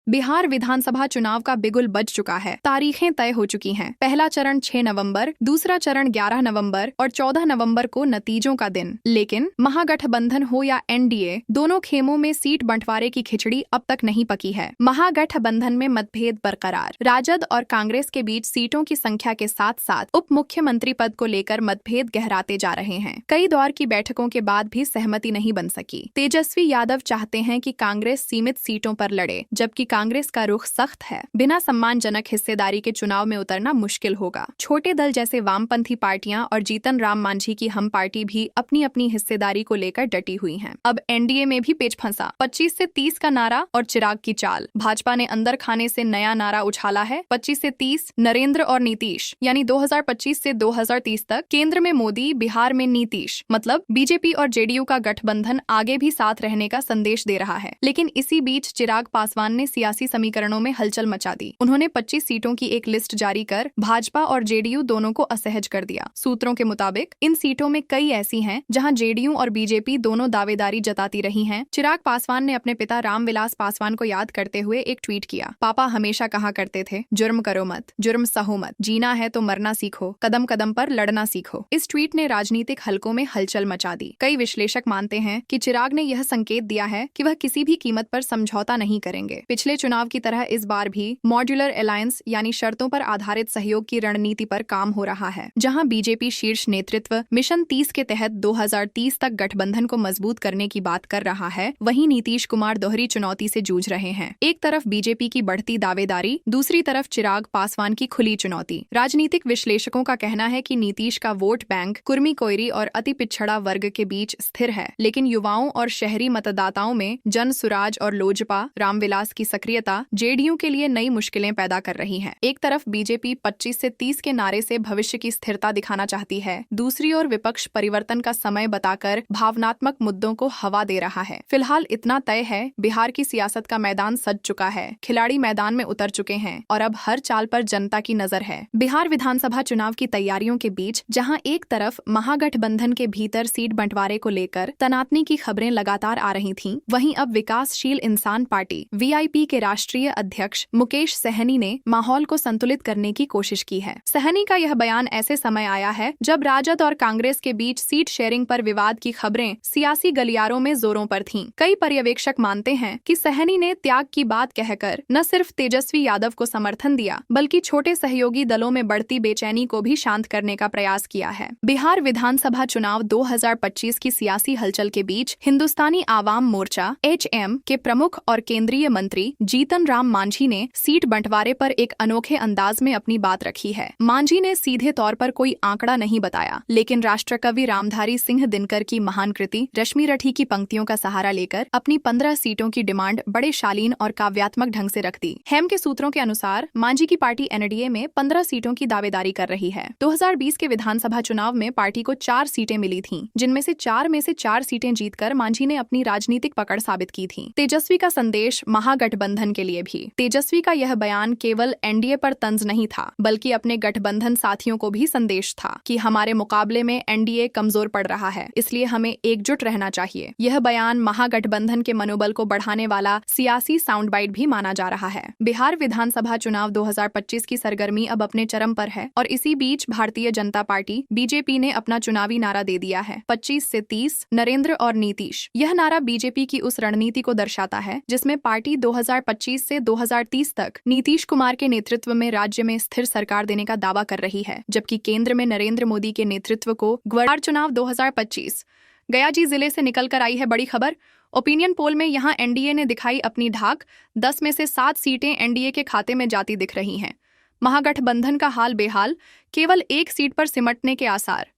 बिहार विधानसभा चुनाव का बिगुल बज चुका है। तारीखें तय हो चुकी हैं। पहला चरण 6 नवंबर, दूसरा चरण 11 नवंबर और 14 नवंबर को नतीजों का दिन। लेकिन महागठबंधन हो या एनडीए, दोनों खेमों में सीट बंटवारे की खिचड़ी अब तक नहीं पकी है। महागठबंधन में मतभेद बरकरार। राजद और कांग्रेस के बीच सीटों की संख्या के साथ साथ उप मुख्यमंत्री पद को लेकर मतभेद गहराते जा रहे हैं। कई दौर की बैठकों के बाद भी सहमति नहीं बन सकी। तेजस्वी यादव चाहते हैं कि कांग्रेस सीमित सीटों पर लड़े, जबकि कांग्रेस का रुख सख्त है। बिना सम्मानजनक हिस्सेदारी के चुनाव में उतरना मुश्किल होगा। छोटे दल जैसे वामपंथी पार्टियां और जीतन राम मांझी की हम पार्टी भी अपनी अपनी हिस्सेदारी को लेकर डटी हुई हैं। अब एनडीए में भी पेच फंसा। 25 से 30 का नारा और चिराग की चाल। भाजपा ने अंदर खाने से नया नारा उछाला है। 25 से 30 नरेंद्र और नीतीश, यानी 2025 से 2030 तक केंद्र में मोदी, बिहार में नीतीश। मतलब बीजेपी और जेडीयू का गठबंधन आगे भी साथ रहने का संदेश दे रहा है। लेकिन इसी बीच चिराग पासवान ने सियासी समीकरणों में हलचल मचा दी। उन्होंने 25 सीटों की एक लिस्ट जारी कर भाजपा और जेडीयू दोनों को असहज कर दिया। सूत्रों के मुताबिक इन सीटों में कई ऐसी हैं जहां जेडीयू और बीजेपी दोनों दावेदारी जताती रही हैं। चिराग पासवान ने अपने पिता रामविलास पासवान को याद करते हुए एक ट्वीट किया। पापा हमेशा कहा करते थे, जुर्म करो मत, जुर्म सहो मत, जीना है तो मरना सीखो, कदम कदम पर लड़ना सीखो। इस ट्वीट ने राजनीतिक हलकों में हलचल मचा दी। कई विश्लेषक मानते हैं कि चिराग ने यह संकेत दिया है कि वह किसी भी कीमत पर समझौता नहीं करेंगे। पिछले चुनाव की तरह इस बार भी मॉड्यूलर अलायंस यानी शर्तों पर आधारित सहयोग की रणनीति पर काम हो रहा है। जहां बीजेपी शीर्ष नेतृत्व मिशन 30 के तहत 2030 तक गठबंधन को मजबूत करने की बात कर रहा है, वहीं नीतीश कुमार दोहरी चुनौती से जूझ रहे हैं। एक तरफ बीजेपी की बढ़ती दावेदारी, दूसरी तरफ चिराग पासवान की खुली चुनौती। राजनीतिक विश्लेषकों का कहना है कि नीतीश का वोट बैंक कुर्मी कोयरी और अति पिछड़ा वर्ग के बीच स्थिर है, लेकिन युवाओं और शहरी मतदाताओं में जन सुराज और लोजपा रामविलास की सक्रियता जेडीयू के लिए नई मुश्किलें पैदा कर रही है। एक तरफ बीजेपी 25 से 30 के नारे से भविष्य की स्थिरता दिखाना चाहती है, दूसरी ओर विपक्ष परिवर्तन का समय बताकर भावनात्मक मुद्दों को हवा दे रहा है। फिलहाल इतना तय है, बिहार की सियासत का मैदान सज चुका है, खिलाड़ी मैदान में उतर चुके हैं और अब हर चाल पर जनता की नजर है। बिहार विधानसभा चुनाव की तैयारियों के बीच जहां एक तरफ महागठबंधन के भीतर सीट बंटवारे को लेकर तनातनी की खबरें लगातार आ रही थीं, वहीं अब विकासशील इंसान पार्टी वीआईपी के राष्ट्रीय अध्यक्ष मुकेश सहनी ने माहौल को संतुलित करने की कोशिश की है। सहनी का यह बयान ऐसे समय आया है जब राजद और कांग्रेस के बीच सीट शेयरिंग पर विवाद की खबरें सियासी गलियारों में जोरों पर थीं। कई पर्यवेक्षक मानते हैं कि सहनी ने त्याग की बात कहकर न सिर्फ तेजस्वी यादव को समर्थन दिया, बल्कि छोटे सहयोगी दलों में बढ़ती बेचैनी को भी शांत करने का प्रयास किया है। बिहार विधानसभा चुनाव 2025 की सियासी हलचल के बीच हिंदुस्तानी आवाम मोर्चा HM के प्रमुख और केंद्रीय मंत्री जीतन राम मांझी ने सीट बंटवारे पर एक अनोखे अंदाज में अपनी बात रखी है। मांझी ने सीधे तौर पर कोई आंकड़ा नहीं बताया, लेकिन राष्ट्रकवि रामधारी सिंह दिनकर की महान कृति रश्मि रठी की पंक्तियों का सहारा लेकर अपनी 15 सीटों की डिमांड बड़े शालीन और काव्यात्मक ढंग से रख दी। हेम के सूत्रों के अनुसार मांझी की पार्टी एनडीए में 15 सीटों की दावेदारी कर रही है। 2020 के विधानसभा चुनाव में पार्टी को 4 सीटें मिली थीं, जिनमें से 4 सीटें जीतकर मांझी ने अपनी राजनीतिक पकड़ साबित की थी। तेजस्वी का संदेश महागठबंधन के लिए भी। तेजस्वी का यह बयान केवल एनडीए पर तंज नहीं था, बल्कि अपने गठबंधन साथियों को भी संदेश था कि हमारे मुकाबले में एनडीए कमजोर पड़ रहा है, इसलिए हमें एकजुट रहना चाहिए। यह बयान महागठबंधन के मनोबल को बढ़ाने वाला सियासी साउंड बाइट भी माना जा रहा है। बिहार विधानसभा चुनाव 2025 की सरगर्मी अब अपने चरम पर है और इसी बीच भारतीय जनता पार्टी बीजेपी ने अपना चुनावी नारा दे दिया है, 25 से 30 नरेंद्र और नीतीश। यह नारा बीजेपी की उस रणनीति को दर्शाता है जिसमें पार्टी 2025 से 2030 तक नीतीश कुमार के नेतृत्व में राज्य में स्थिर सरकार देने का दावा कर रही है, जबकि केंद्र में नरेंद्र मोदी के नेतृत्व को बिहार चुनाव 2025। गया जी जिले से निकलकर आई है बड़ी खबर। ओपिनियन पोल में यहां एनडीए ने दिखाई अपनी ढाक, 10 में से 7 सीटें एनडीए के खाते में जाती दिख रही हैं। महागठबंधन का हाल बेहाल, केवल एक सीट पर सिमटने के आसार।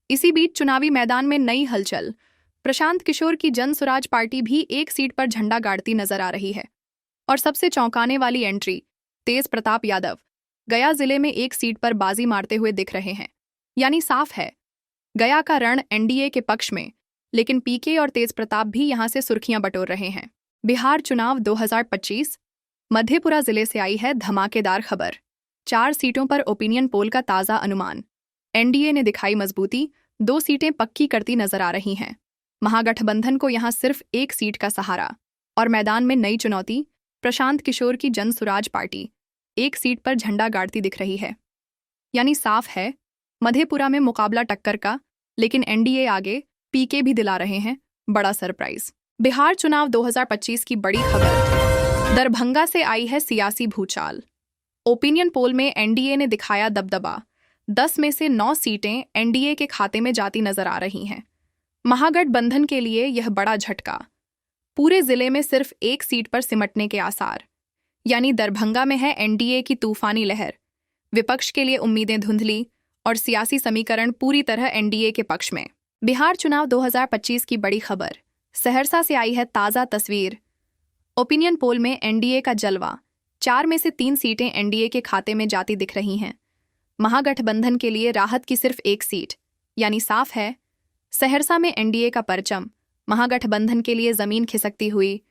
इसी बीच चुनावी मैदान में नई हलचल। प्रशांत किशोर की जन सुराज पार्टी भी एक सीट पर झंडा गाड़ती नजर आ रही है। और सबसे चौंकाने वाली एंट्री, तेज प्रताप यादव गया जिले में एक सीट पर बाजी मारते हुए दिख रहे हैं। यानी साफ है, गया का रण एनडीए के पक्ष में, लेकिन पीके और तेज प्रताप भी यहां से सुर्खियां बटोर रहे हैं। बिहार चुनाव 2025। मधेपुरा जिले से आई है धमाकेदार खबर। 4 सीटों पर ओपिनियन पोल का ताजा अनुमान। एनडीए ने दिखाई मजबूती, 2 सीटें पक्की करती नजर आ रही हैं। महागठबंधन को यहां सिर्फ एक सीट का सहारा और मैदान में नई चुनौती। प्रशांत किशोर की जन सुराज पार्टी एक सीट पर झंडा गाड़ती दिख रही है। यानी साफ है मधेपुरा में मुकाबला टक्कर का, लेकिन एनडीए आगे पीके भी दिला रहे हैं बड़ा सरप्राइज। बिहार चुनाव 2025 की बड़ी खबर, दरभंगा से आई है सियासी भूचाल। ओपिनियन पोल में एनडीए ने दिखाया दबदबा, 10 में से 9 सीटें एनडीए के खाते में जाती नजर आ रही हैं। महागठबंधन के लिए यह बड़ा झटका, पूरे जिले में सिर्फ एक सीट पर सिमटने के आसार। यानी दरभंगा में है एनडीए की तूफानी लहर, विपक्ष के लिए उम्मीदें धुंधली और सियासी समीकरण पूरी तरह एनडीए के पक्ष में। बिहार चुनाव 2025 की बड़ी खबर, सहरसा से आई है ताज़ा तस्वीर। ओपिनियन पोल में एनडीए का जलवा, 4 में से 3 सीटें एनडीए के खाते में जाती दिख रही हैं। महागठबंधन के लिए राहत की सिर्फ एक सीट, यानी साफ है सहरसा में एनडीए का परचम महागठबंधन के लिए जमीन खिसकती हुई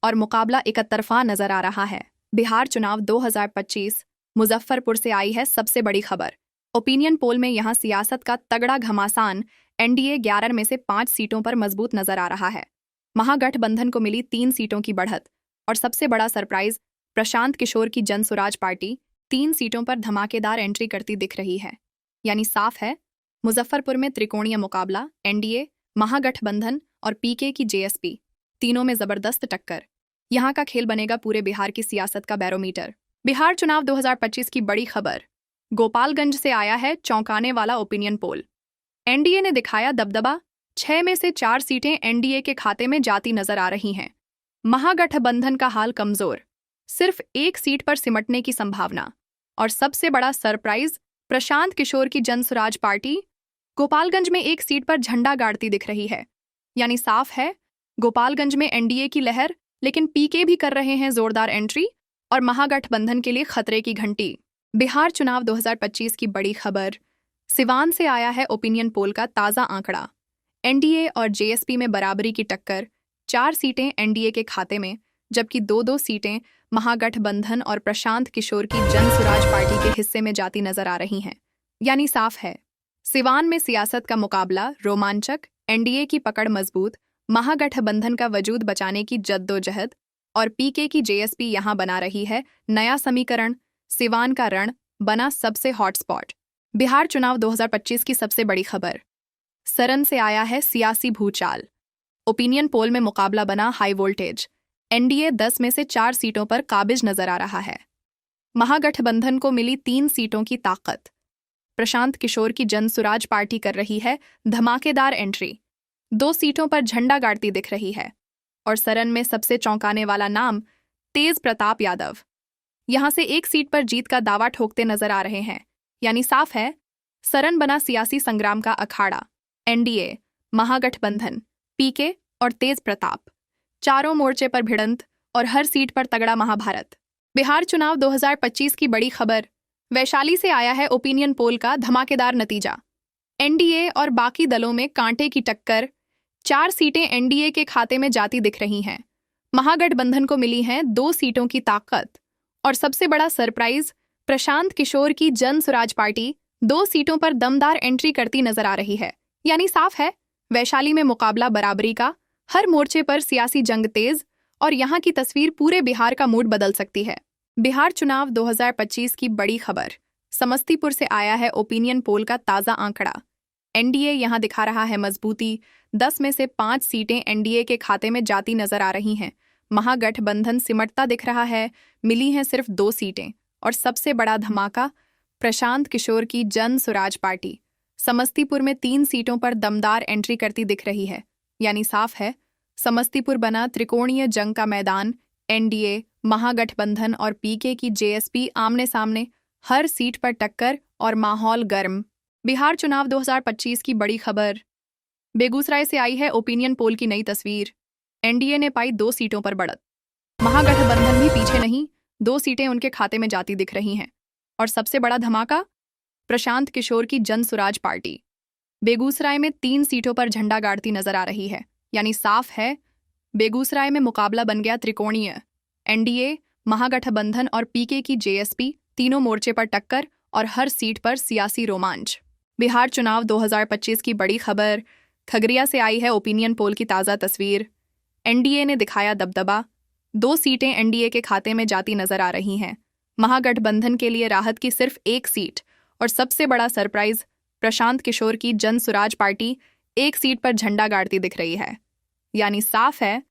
और मुकाबला एकतरफा नजर आ रहा है। बिहार चुनाव 2025 मुजफ्फरपुर से आई है सबसे बड़ी खबर। ओपिनियन पोल में यहां सियासत का तगड़ा घमासान, एनडीए 11 में से 5 सीटों पर मजबूत नजर आ रहा है। महागठबंधन को मिली 3 सीटों की बढ़त और सबसे बड़ा सरप्राइज, प्रशांत किशोर की जन सुराज पार्टी 3 सीटों पर धमाकेदार एंट्री करती दिख रही है। यानी साफ है मुजफ्फरपुर में त्रिकोणीय मुकाबला, एनडीए, महागठबंधन और पीके की जेएसपी, तीनों में जबरदस्त टक्कर। यहां का खेल बनेगा पूरे बिहार की सियासत का बैरोमीटर। बिहार चुनाव 2025 की बड़ी खबर, गोपालगंज से आया है चौंकाने वाला ओपिनियन पोल। एनडीए ने दिखाया दबदबा, 6 में से 4 सीटें एनडीए के खाते में जाती नजर आ रही हैं। महागठबंधन का हाल कमजोर, सिर्फ एक सीट पर सिमटने की संभावना। और सबसे बड़ा सरप्राइज, प्रशांत किशोर की जन सुराज पार्टी गोपालगंज में एक सीट पर झंडा गाड़ती दिख रही है। यानी साफ है गोपालगंज में एनडीए की लहर, लेकिन पीके भी कर रहे हैं जोरदार एंट्री और महागठबंधन के लिए खतरे की घंटी। बिहार चुनाव 2025 की बड़ी खबर, सिवान से आया है ओपिनियन पोल का ताज़ा आंकड़ा। एनडीए और जेएसपी में बराबरी की टक्कर, 4 सीटें एनडीए के खाते में, जबकि 2-2 सीटें महागठबंधन और प्रशांत किशोर की जन सुराज पार्टी के हिस्से में जाती नजर आ रही हैं। यानी साफ है सिवान में सियासत का मुकाबला रोमांचक, एनडीए की पकड़ मजबूत, महागठबंधन का वजूद बचाने की जद्दोजहद और पीके की जेएसपी यहां बना रही है नया समीकरण। सिवान का रण बना सबसे हॉटस्पॉट। बिहार चुनाव 2025 की सबसे बड़ी खबर, सरन से आया है सियासी भूचाल। ओपिनियन पोल में मुकाबला बना हाई वोल्टेज, एनडीए 10 में से 4 सीटों पर काबिज नजर आ रहा है। महागठबंधन को मिली 3 सीटों की ताकत, प्रशांत किशोर की जन सुराज पार्टी कर रही है धमाकेदार एंट्री, 2 सीटों पर झंडा गाड़ती दिख रही है। और सरन में सबसे चौंकाने वाला नाम, तेज प्रताप यादव, यहां से एक सीट पर जीत का दावा ठोकते नजर आ रहे हैं। यानी साफ है सरन बना सियासी संग्राम का अखाड़ा, एनडीए, महागठबंधन, पीके और तेज प्रताप, चारों मोर्चे पर भिड़ंत और हर सीट पर तगड़ा महाभारत। बिहार चुनाव 2025 की बड़ी खबर, वैशाली से आया है ओपिनियन पोल का धमाकेदार नतीजा। एनडीए और बाकी दलों में कांटे की टक्कर, 4 सीटें एनडीए के खाते में जाती दिख रही हैं। महागठबंधन को मिली हैं 2 सीटों की ताकत और सबसे बड़ा सरप्राइज, प्रशांत किशोर की जन सुराज पार्टी 2 सीटों पर दमदार एंट्री करती नजर आ रही है। यानी साफ है वैशाली में मुकाबला बराबरी का, हर मोर्चे पर सियासी जंग तेज और यहां की तस्वीर पूरे बिहार का मूड बदल सकती है। बिहार चुनाव 2025 की बड़ी खबर, समस्तीपुर से आया है ओपिनियन पोल का ताज़ा आंकड़ा। एनडीए यहां दिखा रहा है मजबूती, 10 में से 5 सीटें एनडीए के खाते में जाती नजर आ रही हैं। महागठबंधन सिमटता दिख रहा है, मिली हैं सिर्फ 2 सीटें। और सबसे बड़ा धमाका, प्रशांत किशोर की जन सुराज पार्टी समस्तीपुर में 3 सीटों पर दमदार एंट्री करती दिख रही है। यानी साफ है समस्तीपुर बना त्रिकोणीय जंग का मैदान, एनडीए, महागठबंधन और पीके की जेएसपी आमने सामने, हर सीट पर टक्कर और माहौल गर्म। बिहार चुनाव 2025 की बड़ी खबर, बेगूसराय से आई है ओपिनियन पोल की नई तस्वीर। एनडीए ने पाई 2 सीटों पर बढ़त, महागठबंधन भी पीछे नहीं, 2 सीटें उनके खाते में जाती दिख रही हैं। और सबसे बड़ा धमाका, प्रशांत किशोर की जन सुराज पार्टी बेगूसराय में 3 सीटों पर झंडा गाड़ती नजर आ रही है। यानी साफ है बेगूसराय में मुकाबला बन गया त्रिकोणीय, एनडीए, महागठबंधन और पीके की जेएसपी, तीनों मोर्चे पर टक्कर और हर सीट पर सियासी रोमांच। बिहार चुनाव 2025 की बड़ी खबर, खगड़िया से आई है ओपिनियन पोल की ताज़ा तस्वीर। एनडीए ने दिखाया दबदबा, 2 सीटें एनडीए के खाते में जाती नजर आ रही हैं। महागठबंधन के लिए राहत की सिर्फ 1 सीट और सबसे बड़ा सरप्राइज, प्रशांत किशोर की जन सुराज पार्टी 1 सीट पर झंडा गाड़ती दिख रही है। यानी साफ है,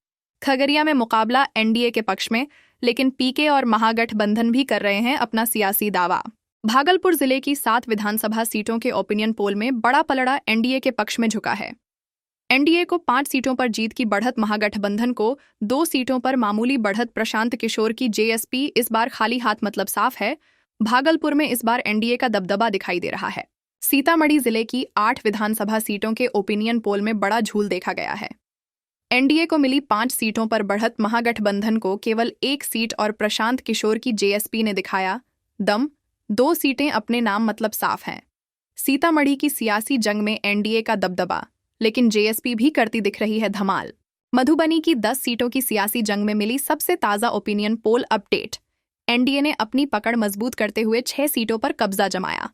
खगड़िया में मुकाबला एनडीए के पक्ष में, लेकिन पीके और महागठबंधन भी कर रहे हैं अपना सियासी दावा। भागलपुर जिले की 7 विधानसभा सीटों के ओपिनियन पोल में बड़ा पलड़ा एनडीए के पक्ष में झुका है। एनडीए को 5 सीटों पर जीत की बढ़त, महागठबंधन को 2 सीटों पर मामूली बढ़त। प्रशांत किशोर की जेएसपी इस बार खाली हाथ, मतलब साफ है, भागलपुर में इस बार एनडीए का दबदबा दिखाई दे रहा है। सीतामढ़ी जिले की 8 विधानसभा सीटों के ओपिनियन पोल में बड़ा झूल देखा गया है। एनडीए को मिली 5 सीटों पर बढ़त, महागठबंधन को केवल 1 सीट और प्रशांत किशोर की जेएसपी ने दिखाया दम। 2 सीटें अपने नाम, मतलब साफ हैं। सीतामढ़ी की सियासी जंग में एनडीए का दबदबा, लेकिन जेएसपी भी करती दिख रही है धमाल। मधुबनी की 10 सीटों की सियासी जंग में मिली सबसे ताज़ा ओपिनियन पोल अपडेट। एनडीए ने अपनी पकड़ मजबूत करते हुए 6 सीटों पर कब्जा जमाया।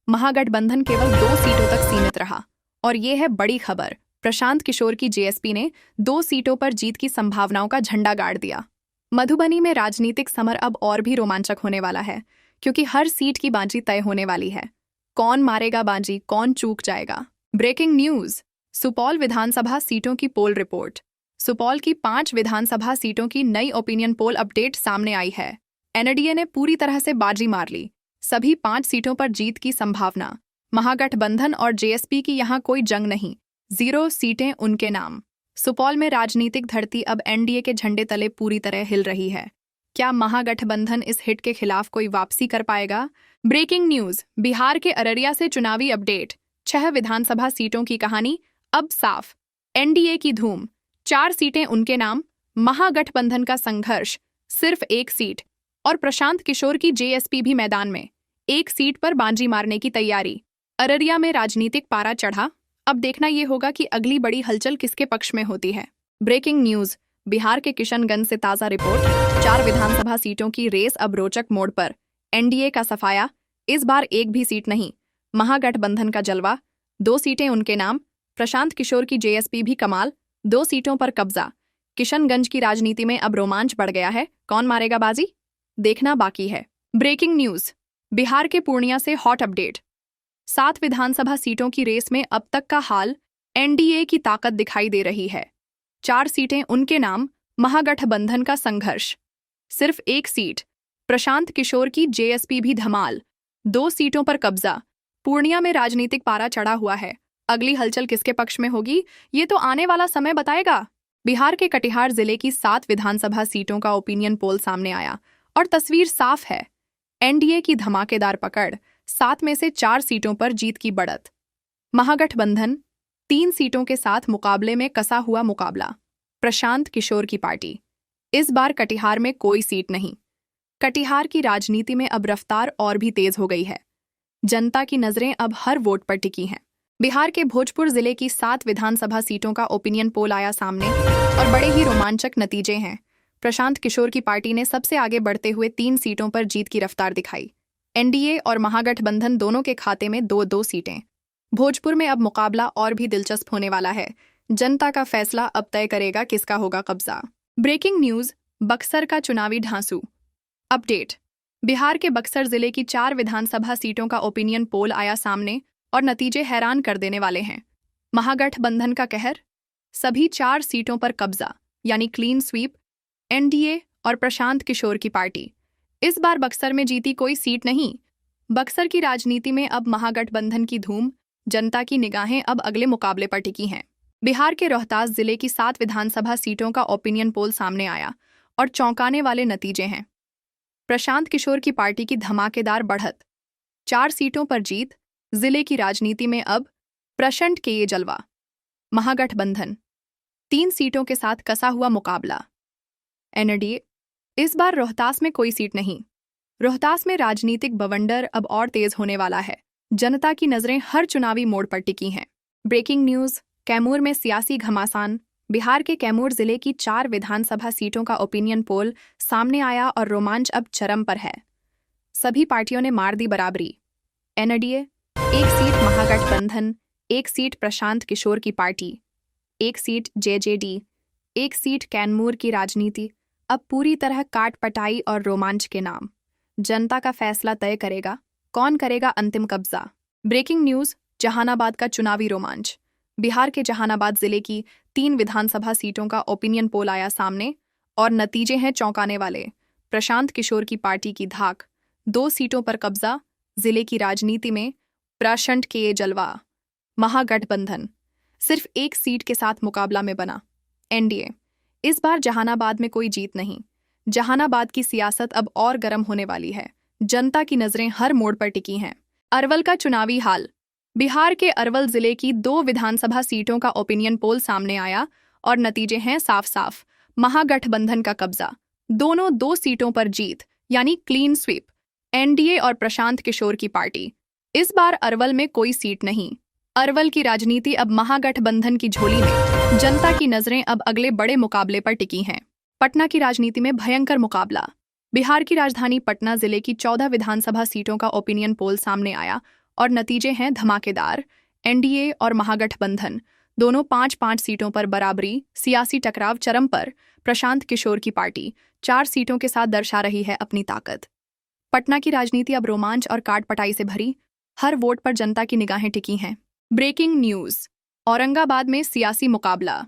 महागठबंधन केवल 2 सीटों तक सीमित रहा। और ये है बड़ी खबर, प्रशांत किशोर की जेएसपी ने 2 सीटों पर जीत की संभावनाओं का झंडा गाड़ दिया। मधुबनी में राजनीतिक समर अब और भी रोमांचक होने वाला है, क्योंकि हर सीट की बाजी तय होने वाली है। कौन मारेगा बाजी, कौन चूक जाएगा। ब्रेकिंग न्यूज, सुपौल विधानसभा सीटों की पोल रिपोर्ट। सुपौल की 5 विधानसभा सीटों की नई ओपिनियन पोल अपडेट सामने आई है। एनडीए ने पूरी तरह से बाजी मार ली। सभी 5 सीटों पर जीत की संभावना। महागठबंधन और जेएसपी की यहां कोई जंग नहीं, 0 सीटें उनके नाम। सुपौल में राजनीतिक धरती अब एनडीए के झंडे तले पूरी तरह हिल रही है। क्या महागठबंधन इस हिट के खिलाफ कोई वापसी कर पाएगा? ब्रेकिंग न्यूज, बिहार के अररिया से चुनावी अपडेट। 6 विधानसभा सीटों की कहानी अब साफ। एनडीए की धूम, 4 सीटें उनके नाम। महागठबंधन का संघर्ष, सिर्फ 1 सीट। और प्रशांत किशोर की जेएसपी भी मैदान में, 1 सीट पर बाजी मारने की तैयारी। अररिया में राजनीतिक पारा चढ़ा। अब देखना यह होगा कि अगली बड़ी हलचल किसके पक्ष में होती है। ब्रेकिंग न्यूज, बिहार के किशनगंज से ताज़ा रिपोर्ट। 4 विधानसभा सीटों की रेस अब रोचक मोड़ पर। एनडीए का सफाया, इस बार 1 भी सीट नहीं। महागठबंधन का जलवा, 2 सीटें उनके नाम। प्रशांत किशोर की जेएसपी भी कमाल, 2 सीटों पर कब्जा। किशनगंज की राजनीति में अब रोमांच बढ़ गया है। कौन मारेगा बाजी, देखना बाकी है। ब्रेकिंग न्यूज, बिहार के पूर्णिया से हॉट अपडेट। 7 विधानसभा सीटों की रेस में अब तक का हाल, एनडीए की ताकत दिखाई दे रही है। 4 सीटें उनके नाम। महागठबंधन का संघर्ष, सिर्फ 1 सीट। प्रशांत किशोर की जेएसपी भी धमाल, 2 सीटों पर कब्जा। पूर्णिया में राजनीतिक पारा चढ़ा हुआ है। अगली हलचल किसके पक्ष में होगी, ये तो आने वाला समय बताएगा। बिहार के कटिहार जिले की 7 विधानसभा सीटों का ओपिनियन पोल सामने आया और तस्वीर साफ है। एनडीए की धमाकेदार पकड़, 7 में से 4 सीटों पर जीत की बढ़त। महागठबंधन 3 सीटों के साथ मुकाबले में कसा हुआ मुकाबला। प्रशांत किशोर की पार्टी, इस बार कटिहार में कोई सीट नहीं। कटिहार की राजनीति में अब रफ्तार और भी तेज हो गई है। जनता की नजरें अब हर वोट पर टिकी हैं। बिहार के भोजपुर जिले की 7 विधानसभा सीटों का ओपिनियन पोल आया सामने और बड़े ही रोमांचक नतीजे हैं। प्रशांत किशोर की पार्टी ने सबसे आगे बढ़ते हुए 3 सीटों पर जीत की रफ्तार दिखाई। एनडीए और महागठबंधन दोनों के खाते में 2-2 सीटें। भोजपुर में अब मुकाबला और भी दिलचस्प होने वाला है। जनता का फैसला अब तय करेगा किसका होगा कब्जा। ब्रेकिंग न्यूज, बक्सर का चुनावी ढांसू अपडेट। बिहार के बक्सर जिले की 4 विधानसभा सीटों का ओपिनियन पोल आया सामने और नतीजे हैरान कर देने वाले हैं। महागठबंधन का कहर, सभी 4 सीटों पर कब्जा, यानी क्लीन स्वीप। एनडीए और प्रशांत किशोर की पार्टी, इस बार बक्सर में जीती कोई सीट नहीं। बक्सर की राजनीति में अब महागठबंधन की धूम, जनता की निगाहें अब अगले मुकाबले पर टिकी हैं। बिहार के रोहतास जिले की 7 विधानसभा सीटों का ओपिनियन पोल सामने आया और चौंकाने वाले नतीजे हैं। प्रशांत किशोर की पार्टी की धमाकेदार बढ़त, 4 सीटों पर जीत। जिले की राजनीति में अब प्रचंड के ये जलवा। महागठबंधन 3 सीटों के साथ कसा हुआ मुकाबला। एनडीए, इस बार रोहतास में कोई सीट नहीं। रोहतास में राजनीतिक बवंडर अब और तेज होने वाला है। जनता की नजरें हर चुनावी मोड़ पर टिकी हैं। ब्रेकिंग न्यूज, कैमूर में सियासी घमासान। बिहार के कैमूर जिले की 4 विधानसभा सीटों का ओपिनियन पोल सामने आया और रोमांच अब चरम पर है। सभी पार्टियों ने मार दी बराबरी। एनडीए 1 सीट, महागठबंधन 1 सीट, प्रशांत किशोर की party 1 seat, JJD 1 seat. Kaimur की राजनीति अब पूरी तरह काट पटाई और रोमांच के नाम। जनता का फैसला तय करेगा, कौन करेगा अंतिम कब्जा। ब्रेकिंग न्यूज, जहानाबाद का चुनावी रोमांच। बिहार के जहानाबाद जिले की 3 विधानसभा सीटों का ओपिनियन पोल आया सामने और नतीजे हैं चौंकाने वाले। प्रशांत किशोर की पार्टी की धाक, 2 सीटों पर कब्जा। जिले की राजनीति में प्रचंड के जलवा। महागठबंधन सिर्फ 1 सीट के साथ मुकाबला में बना। एनडीए, इस बार जहानाबाद में कोई जीत नहीं। जहानाबाद की सियासत अब और गर्म होने वाली है। जनता की नजरें हर मोड़ पर टिकी हैं। अरवल का चुनावी हाल। बिहार के अरवल जिले की 2 विधानसभा सीटों का ओपिनियन पोल सामने आया और नतीजे हैं साफ साफ। महागठबंधन का कब्जा, दोनों 2 सीटों पर जीत यानी क्लीन स्वीप। एनडीए और प्रशांत किशोर की पार्टी। इस बार अरवल में कोई सीट नहीं। अरवल की राजनीति अब महागठबंधन की झोली में। जनता की नजरें अब अगले बड़े मुकाबले पर टिकी हैं। पटना की राजनीति में भयंकर मुकाबला। बिहार की राजधानी पटना जिले की 14 विधानसभा सीटों का ओपिनियन पोल सामने आया और नतीजे हैं धमाकेदार। एनडीए और महागठबंधन दोनों 5-5 सीटों पर बराबरी। सियासी टकराव चरम पर। प्रशांत किशोर की पार्टी 4 सीटों के साथ दर्शा रही है अपनी ताकत। पटना की राजनीति अब रोमांच और काट पटाई से भरी। हर वोट पर जनता की निगाहें टिकी हैं। ब्रेकिंग न्यूज, औरंगाबाद में सियासी मुकाबला।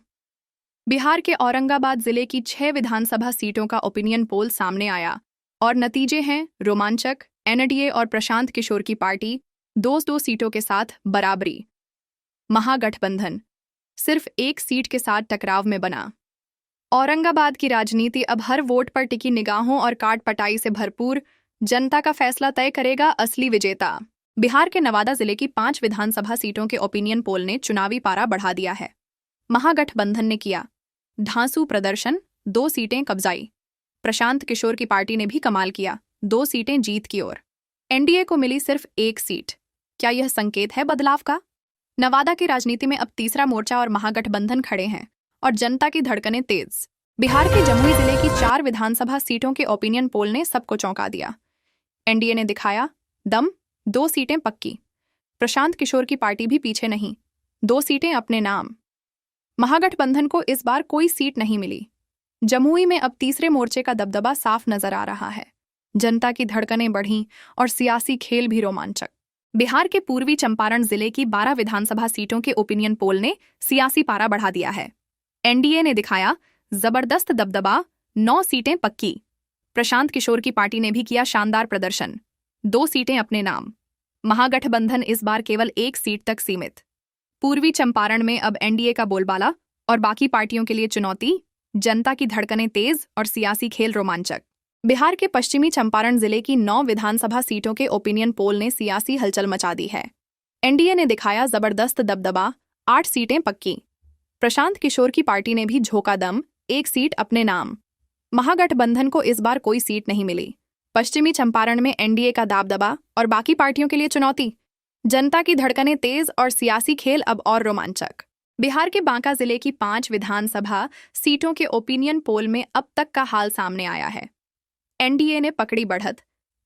बिहार के औरंगाबाद जिले की 6 विधानसभा सीटों का ओपिनियन पोल सामने आया और नतीजे हैं रोमांचक। एनडीए और प्रशांत किशोर की पार्टी 2 सीटों के साथ बराबरी। महागठबंधन सिर्फ 1 सीट के साथ टकराव में बना। औरंगाबाद की राजनीति अब हर वोट पर टिकी निगाहों और काट पटाई से भरपूर। जनता का फैसला तय करेगा असली विजेता। बिहार के नवादा जिले की 5 विधानसभा सीटों के ओपिनियन पोल ने चुनावी पारा बढ़ा दिया है। महागठबंधन ने किया धांसू प्रदर्शन, 2 सीटें कब्जाई। प्रशांत किशोर की पार्टी ने भी कमाल किया, 2 सीटें जीत की ओर। एनडीए को मिली सिर्फ 1 सीट। क्या यह संकेत है बदलाव का? नवादा की राजनीति में अब तीसरा मोर्चा और महागठबंधन खड़े हैं और जनता की धड़कनें तेज। बिहार के जमुई जिले की 4 विधानसभा सीटों के ओपिनियन पोल ने सबको चौंका दिया। एनडीए ने दिखाया दम, 2 सीटें पक्की। प्रशांत किशोर की पार्टी भी पीछे नहीं, 2 सीटें अपने नाम। महागठबंधन को इस बार कोई सीट नहीं मिली। जमुई में अब तीसरे मोर्चे का दबदबा साफ नजर आ रहा है। जनता की धड़कनें बढ़ीं और सियासी खेल भी रोमांचक। बिहार के पूर्वी चंपारण जिले की 12 विधानसभा सीटों के ओपिनियन पोल ने सियासी पारा बढ़ा दिया है। एनडीए ने दिखाया जबरदस्त दबदबा, 9 सीटें पक्की। प्रशांत किशोर की पार्टी ने भी किया शानदार प्रदर्शन, 2 सीटें अपने नाम। महागठबंधन इस बार केवल 1 सीट तक सीमित। पूर्वी चंपारण में अब एनडीए का बोलबाला और बाकी पार्टियों के लिए चुनौती। जनता की धड़कनें तेज और सियासी खेल रोमांचक। बिहार के पश्चिमी चंपारण जिले की 9 विधानसभा सीटों के ओपिनियन पोल ने सियासी हलचल मचा दी है। एनडीए ने दिखाया जबरदस्त दबदबा, 8 सीटें पक्की। प्रशांत किशोर की पार्टी ने भी झोंका दम, 1 सीट अपने नाम। महागठबंधन को इस बार कोई सीट नहीं मिली। पश्चिमी चंपारण में एनडीए का दाबदबा और बाकी पार्टियों के लिए चुनौती। जनता की धड़कनें तेज और सियासी खेल अब और रोमांचक। बिहार के बांका जिले की 5 विधानसभा सीटों के ओपिनियन पोल में अब तक का हाल सामने आया है। एनडीए ने पकड़ी बढ़त,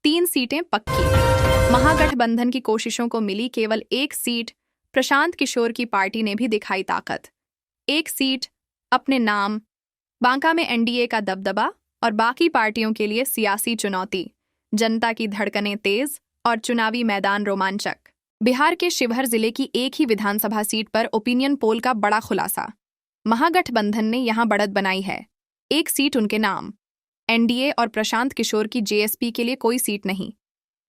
3 सीटें पक्की। महागठबंधन की कोशिशों को मिली केवल 1 सीट। प्रशांत किशोर की पार्टी ने भी दिखाई ताकत, 1 सीट अपने नाम। बांका में एनडीए का दबदबा और बाकी पार्टियों के लिए सियासी चुनौती। जनता की धड़कनें तेज और चुनावी मैदान रोमांचक। बिहार के शिवहर जिले की एक ही विधानसभा सीट पर ओपिनियन पोल का बड़ा खुलासा। महागठबंधन ने यहां बढ़त बनाई है, 1 सीट उनके नाम। एनडीए और प्रशांत किशोर की जेएसपी के लिए कोई सीट नहीं।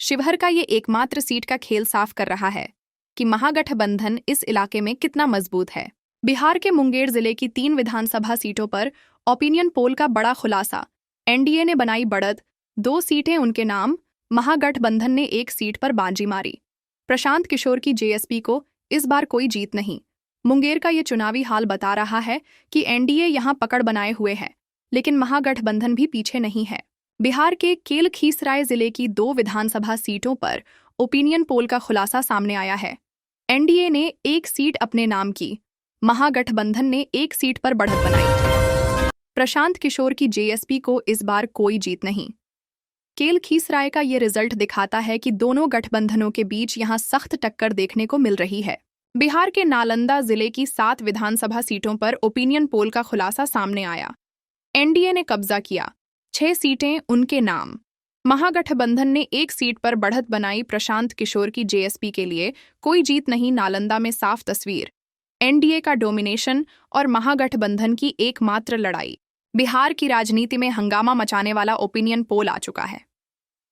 शिवहर का ये एकमात्र सीट का खेल साफ कर रहा है कि महागठबंधन इस इलाके में कितना मजबूत है। बिहार के मुंगेर जिले की 3 विधानसभा सीटों पर ओपिनियन पोल का बड़ा खुलासा। एनडीए ने बनाई बढ़त, 2 सीटें उनके नाम। महागठबंधन ने 1 सीट पर बाजी मारी। प्रशांत किशोर की जेएसपी को इस बार कोई जीत नहीं। मुंगेर का ये चुनावी हाल बता रहा है कि एनडीए यहां पकड़ बनाए हुए है, लेकिन महागठबंधन भी पीछे नहीं है। बिहार के केलखीसराय जिले की 2 विधानसभा सीटों पर ओपिनियन पोल का खुलासा सामने आया है। एनडीए ने 1 सीट अपने नाम की। महागठबंधन ने 1 सीट पर बढ़त बनाई। प्रशांत किशोर की जेएसपी को इस बार कोई जीत नहीं। केलखीसराय का ये रिजल्ट दिखाता है कि दोनों गठबंधनों के बीच यहां सख्त टक्कर देखने को मिल रही है। बिहार के नालंदा जिले की 7 विधानसभा सीटों पर ओपिनियन पोल का खुलासा सामने आया। एनडीए ने कब्जा किया, 6 सीटें उनके नाम। महागठबंधन ने एक सीट पर बढ़त बनाई। प्रशांत किशोर की जेएसपी के लिए कोई जीत नहीं। नालंदा में साफ तस्वीर। एनडीए का डोमिनेशन और महागठबंधन की एकमात्र लड़ाई। बिहार की राजनीति में हंगामा मचाने वाला ओपिनियन पोल आ चुका है।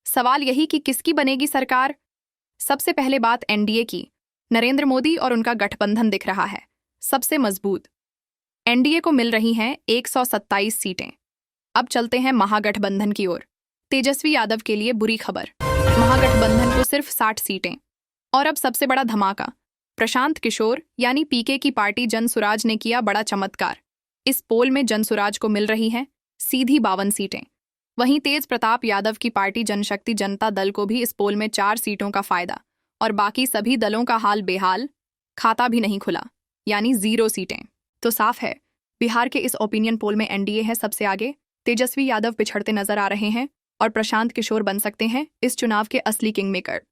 सवाल यही कि किसकी बनेगी सरकार। सबसे पहले बात एनडीए की। नरेंद्र मोदी और उनका गठबंधन दिख रहा है सबसे मजबूत। एनडीए को मिल रही हैं 127 सीटें। अब चलते हैं महागठबंधन की ओर। तेजस्वी यादव के लिए बुरी खबर। महागठबंधन को सिर्फ 60 सीटें। और अब सबसे बड़ा धमाका। प्रशांत किशोर यानी पीके की पार्टी जनसुराज ने किया बड़ा चमत्कार। इस पोल में जनसुराज को मिल रही हैं सीधी 52 सीटें। वहीं तेज प्रताप यादव की पार्टी जनशक्ति जनता दल को भी इस पोल में 4 सीटों का फायदा। और बाकी सभी दलों का हाल बेहाल, खाता भी नहीं खुला, यानी 0 सीटें। तो साफ है बिहार के इस ओपिनियन पोल में एनडीए है सबसे आगे। तेजस्वी यादव पिछड़ते नजर आ रहे हैं और प्रशांत किशोर बन सकते हैं इस चुनाव के असली किंग मेकर।